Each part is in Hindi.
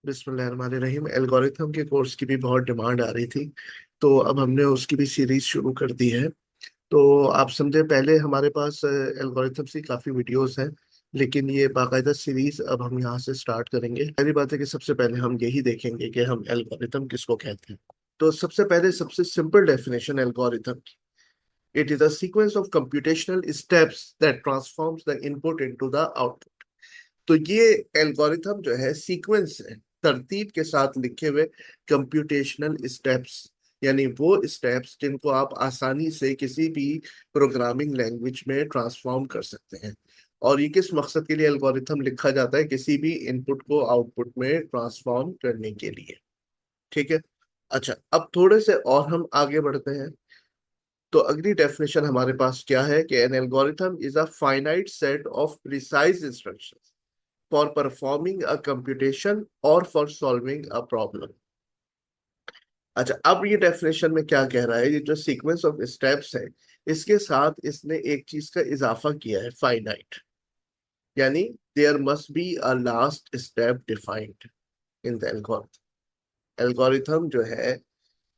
बिस्मिल्लाहिर्रहमानिर्रहीम। एल्गोरिथम के कोर्स की भी बहुत डिमांड आ रही थी, तो अब हमने उसकी भी सीरीज शुरू कर दी है। तो आप समझे, पहले हमारे पास एल्गोरिथम्स की काफ़ी वीडियोस हैं, लेकिन ये बाकायदा सीरीज अब हम यहाँ से स्टार्ट करेंगे। पहली बात है कि सबसे पहले हम यही देखेंगे कि हम एल्गोरिथम किसको कहते हैं। तो सबसे पहले सबसे सिंपल डेफिनेशन एल्गोरिथम की, it is a sequence of computational steps that transforms the input into the output. तो ये एल्गोरिथम जो है सीक्वेंस है, तरतीब के साथ लिखे हुए कंप्यूटेशनल स्टेप्स, यानी वो स्टेप्स जिनको आप आसानी से किसी भी प्रोग्रामिंग लैंग्वेज में ट्रांसफॉर्म कर सकते हैं। और ये किस मकसद के लिए एल्गोरिथम लिखा जाता है? किसी भी इनपुट को आउटपुट में ट्रांसफॉर्म करने के लिए। ठीक है। अच्छा, अब थोड़े से और हम आगे बढ़ते हैं। तो अगली डेफिनेशन हमारे पास क्या है कि an algorithm is a finite set of precise instructions for performing a computation or for solving a problem। अच्छा, अब ये डेफिनेशन में क्या कह रहा है? ये जो सीक्वेंस ऑफ स्टेप्स है, इसके साथ इसने एक चीज का इजाफा किया है, फाइनाइट। यानी there must be a last step defined in the algorithm. Algorithm जो है,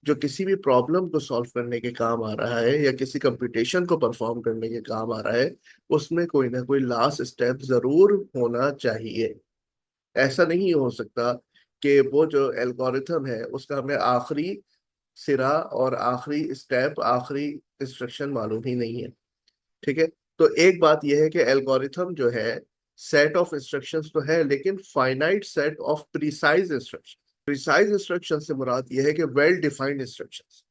जो किसी भी प्रॉब्लम को सॉल्व करने के काम आ रहा है या किसी कंप्यूटेशन को परफॉर्म करने के काम आ रहा है, उसमें कोई ना कोई लास्ट स्टेप जरूर होना चाहिए। ऐसा नहीं हो सकता कि वो जो एल्गोरिथम है उसका हमें आखिरी सिरा और आखिरी स्टेप, आखिरी इंस्ट्रक्शन मालूम ही नहीं है। ठीक है। तो एक बात यह है कि एल्गोरिथम जो है, सेट ऑफ इंस्ट्रक्शंस तो है, लेकिन finite set of precise instruction. Precise instruction से मुराद यह है कि वेल डिफाइंड इंस्ट्रक्शंस,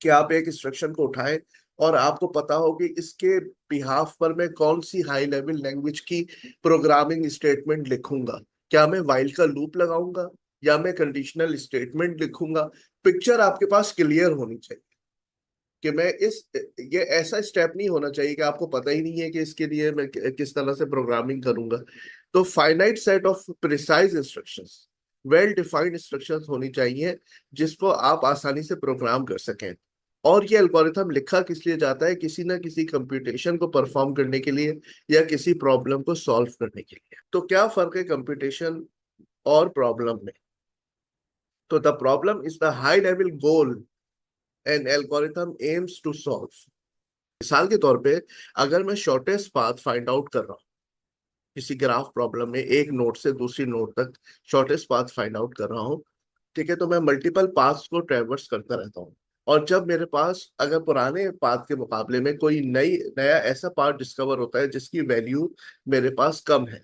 कि आप एक इंस्ट्रक्शन को उठाएं और आपको पता हो कि इसके बिहाफ पर मैं कौन सी हाई लेवल लैंग्वेज की प्रोग्रामिंग स्टेटमेंट लिखूंगा। क्या मैं वाइल का लूप लगाऊंगा या मैं कंडीशनल स्टेटमेंट लिखूंगा? पिक्चर आपके पास क्लियर होनी चाहिए कि मैं इस, ये ऐसा स्टेप नहीं होना चाहिए कि आपको पता ही नहीं है कि इसके लिए मैं किस तरह से प्रोग्रामिंग करूंगा। तो finite set of precise instructions, well defined instructions होनी चाहिए जिसको आप आसानी से प्रोग्राम कर सकें। और ये एल्गोरिथम लिखा किस लिए जाता है? किसी ना किसी कंप्यूटेशन को परफॉर्म करने के लिए या किसी प्रॉब्लम को सॉल्व करने के लिए। तो क्या फर्क है कंप्यूटेशन और प्रॉब्लम में? तो the problem is the high level goal an algorithm aims to solve. मिसाल के तौर पे, अगर मैं शॉर्टेस्ट पाथ फाइंड आउट कर रहा हूँ किसी ग्राफ प्रॉब्लम में, एक नोड से दूसरी नोड तक शॉर्टेस्ट पाथ फाइंड आउट कर रहा हूँ, ठीक है, तो मैं मल्टीपल पाथ्स को ट्रेवर्स करता रहता हूँ। और जब मेरे पास अगर पुराने पाथ के मुकाबले में कोई नया ऐसा पाथ डिस्कवर होता है जिसकी वैल्यू मेरे पास कम है,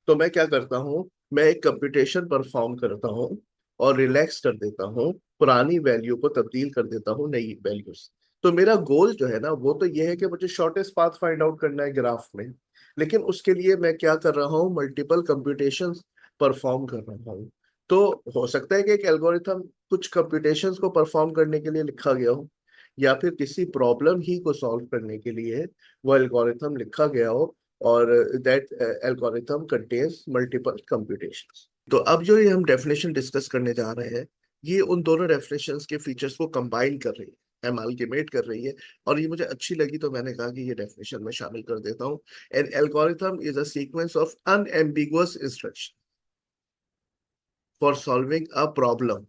तो मैं क्या करता हूँ? मैं एक कंप्यूटेशन परफॉर्म करता हूँ और रिलैक्स कर देता हूँ, पुरानी वैल्यू को तब्दील कर देता हूँ नई वैल्यूज। तो मेरा गोल जो है ना, वो तो ये है कि मुझे शॉर्टेस्ट पाथ फाइंड आउट करना है ग्राफ में, लेकिन उसके लिए मैं क्या कर रहा हूँ? मल्टीपल कंप्यूटेशन परफॉर्म कर रहा हूँ। तो हो सकता है कि एक एल्गोरिथम कुछ कंप्यूटेशंस को परफॉर्म करने के लिए लिखा गया हो, या फिर किसी प्रॉब्लम ही को सॉल्व करने के लिए वो एल्गोरिथम लिखा गया हो, और that algorithm contains multiple computations. तो अब जो ये हम डेफिनेशन डिस्कस करने जा रहे हैं, ये उन दोनों डेफिनेशंस के फीचर्स को कंबाइन कर रही है, एमालगेमेट कर रही है। और ये मुझे अच्छी लगी तो मैंने कहा कि ये डेफिनेशन में शामिल कर देता हूँ। An algorithm is a sequence of unambiguous instruction for solving a problem.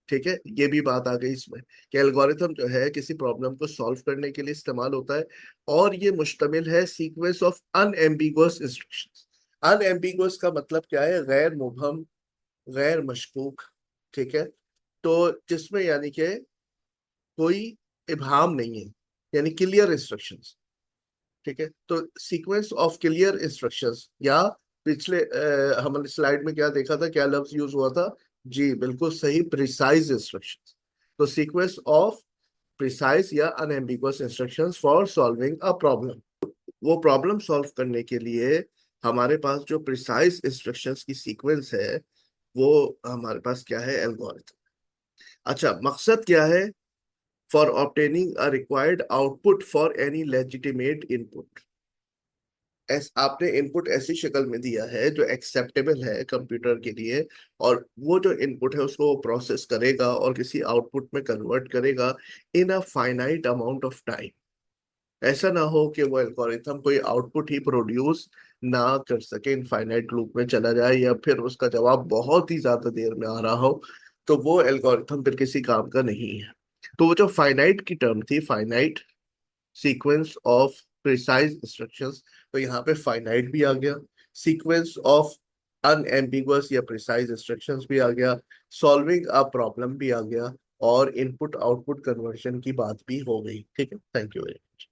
ठीक है, ये भी बात आ गई इसमें कि एल्गोरिथम जो है किसी प्रॉब्लम को सॉल्व करने के लिए इस्तेमाल होता है, और ये मुश्तमिल है sequence of unambiguous instructions. Unambiguous का मतलब क्या है? गैर मुबहम, गैर मशकूक। ठीक है। तो जिसमें यानी कि कोई इबहाम नहीं है, यानी क्लियर इंस्ट्रक्शंस। ठीक है। तो सीक्वेंस ऑफ क्लियर इंस्ट्रक्शंस, या पिछले हमने स्लाइड में क्या देखा था, क्या लफ्ज यूज हुआ था? जी बिल्कुल सही, प्रिसाइज इंस्ट्रक्शंस। तो सीक्वेंस ऑफ प्रिसाइज या unambiguous instructions for solving a problem. वो प्रॉब्लम सॉल्व करने के लिए हमारे पास जो प्रिसाइज इंस्ट्रक्शंस की सीक्वेंस है, वो हमारे पास क्या है? एल्गोरिथम। अच्छा, मकसद क्या है? For obtaining a required output for any legitimate input. आपने इनपुट ऐसी शक्ल में दिया है जो एक्सेप्टेबल है कंप्यूटर के लिए, और वो जो इनपुट है उसको वो प्रोसेस करेगा और किसी आउटपुट में कन्वर्ट करेगा in a finite amount of time. ऐसा ना हो कि वो एल्गोरिथम कोई आउटपुट ही प्रोड्यूस ना कर सके, इनफाइनाइट लूप में चला जाए, या फिर उसका जवाब बहुत ही ज्यादा देर में आ रहा हो, तो वो एल्गोरिथम फिर किसी काम का नहीं है। तो वो जो फाइनाइट की टर्म थी, finite sequence of precise instructions, तो यहाँ पे फाइनाइट भी आ गया, सीक्वेंस ऑफ अनएम्बिगुअस या प्रिसाइज इंस्ट्रक्शंस भी आ गया, सॉल्विंग अ प्रॉब्लम भी आ गया, और इनपुट आउटपुट कन्वर्शन की बात भी हो गई। ठीक है, थैंक यू वेरी मच।